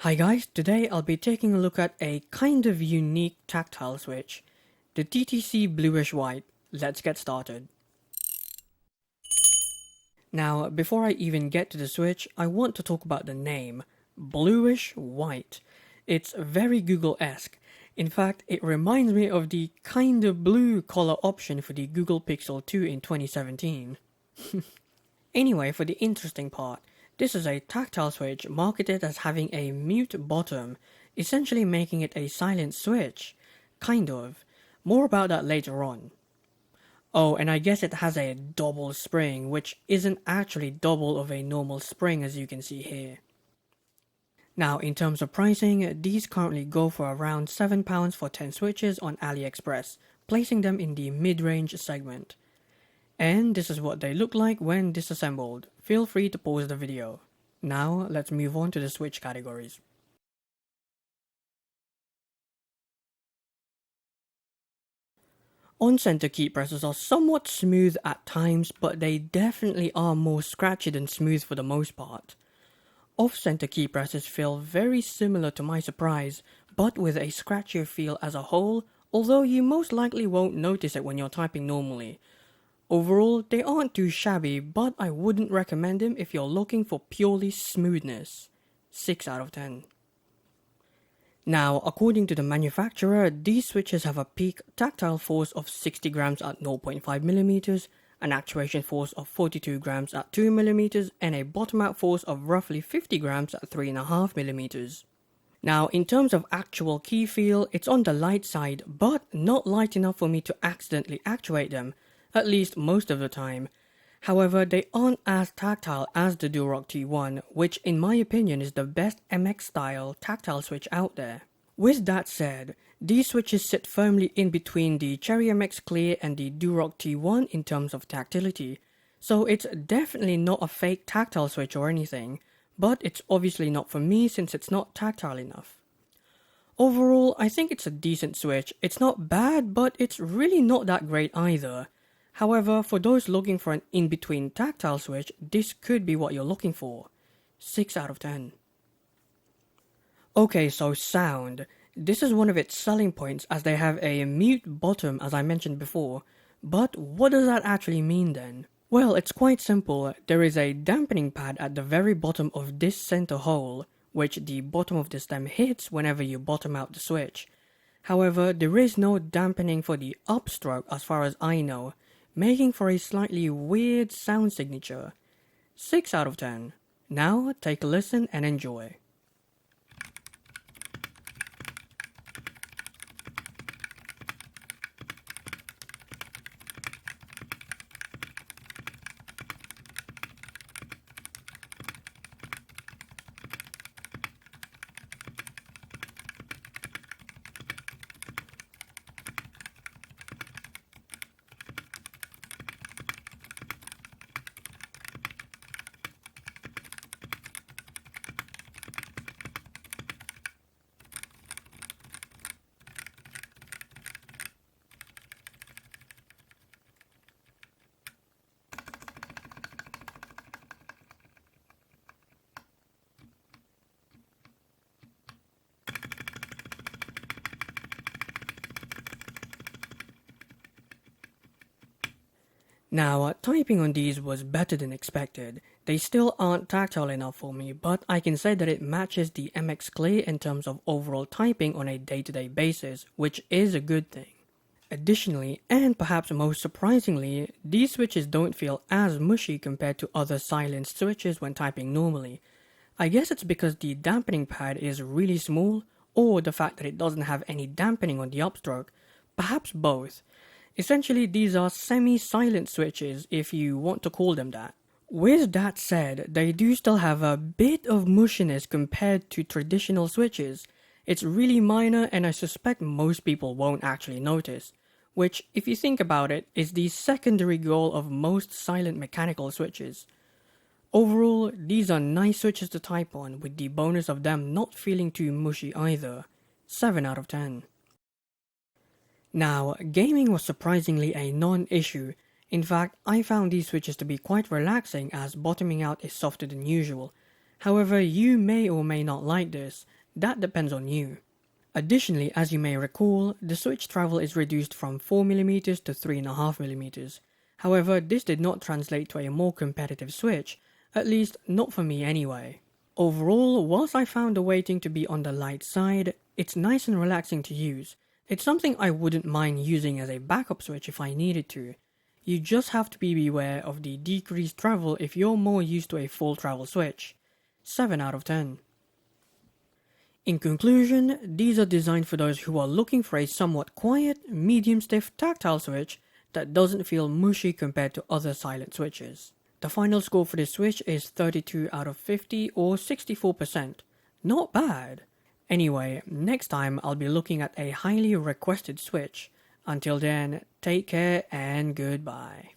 Hi guys, today I'll be taking a look at a kind of unique tactile switch, the TTC Bluish White. Let's get started. Now, before I even get to the switch, I want to talk about the name, Bluish White. It's very Google-esque. In fact, it reminds me of the kind of blue color option for the Google Pixel 2 in 2017. Anyway, for the interesting part, this is a tactile switch marketed as having a mute bottom, essentially making it a silent switch. Kind of. More about that later on. Oh, and I guess it has a double spring, which isn't actually double of a normal spring as you can see here. Now, in terms of pricing, these currently go for around £7 for 10 switches on AliExpress, placing them in the mid-range segment. And this is what they look like when disassembled. Feel free to pause the video. Now, let's move on to the switch categories. On-center key presses are somewhat smooth at times, but they definitely are more scratchy than smooth for the most part. Off-center key presses feel very similar to my surprise, but with a scratchier feel as a whole, although you most likely won't notice it when you're typing normally. Overall, they aren't too shabby, but I wouldn't recommend them if you're looking for purely smoothness. 6 out of 10. Now, according to the manufacturer, these switches have a peak tactile force of 60 grams at 0.5mm, an actuation force of 42 grams at 2mm, and a bottom-out force of roughly 50 grams at 3.5mm. Now, in terms of actual key feel, it's on the light side, but not light enough for me to accidentally actuate them, at least most of the time. However, they aren't as tactile as the Durock T1, which in my opinion is the best MX style tactile switch out there. With that said, these switches sit firmly in between the Cherry MX Clear and the Durock T1 in terms of tactility, so it's definitely not a fake tactile switch or anything, but it's obviously not for me since it's not tactile enough. Overall, I think it's a decent switch. It's not bad, but it's really not that great either. However, for those looking for an in-between tactile switch, this could be what you're looking for. 6 out of 10. Okay, so sound. This is one of its selling points as they have a mute bottom as I mentioned before. But what does that actually mean then? Well, it's quite simple. There is a dampening pad at the very bottom of this center hole, which the bottom of the stem hits whenever you bottom out the switch. However, there is no dampening for the upstroke as far as I know, making for a slightly weird sound signature. 6 out of 10. Now, take a listen and enjoy. Now, typing on these was better than expected. They still aren't tactile enough for me, but I can say that it matches the MX Clear in terms of overall typing on a day-to-day basis, which is a good thing. Additionally, and perhaps most surprisingly, these switches don't feel as mushy compared to other silenced switches when typing normally. I guess it's because the dampening pad is really small, or the fact that it doesn't have any dampening on the upstroke, perhaps both. Essentially, these are semi-silent switches if you want to call them that. With that said, they do still have a bit of mushiness compared to traditional switches. It's really minor and I suspect most people won't actually notice, which, if you think about it, is the secondary goal of most silent mechanical switches. Overall, these are nice switches to type on, with the bonus of them not feeling too mushy either. 7 out of 10. Now, gaming was surprisingly a non-issue. In fact, I found these switches to be quite relaxing as bottoming out is softer than usual. However, you may or may not like this, that depends on you. Additionally, as you may recall, the switch travel is reduced from 4mm to 3.5mm. However, this did not translate to a more competitive switch, at least not for me anyway. Overall, whilst I found the weighting to be on the light side, it's nice and relaxing to use. It's something I wouldn't mind using as a backup switch if I needed to. You just have to be beware of the decreased travel if you're more used to a full travel switch. 7 out of 10. In conclusion, these are designed for those who are looking for a somewhat quiet, medium-stiff tactile switch that doesn't feel mushy compared to other silent switches. The final score for this switch is 32 out of 50 or 64%. Not bad. Anyway, next time I'll be looking at a highly requested switch. Until then, take care and goodbye.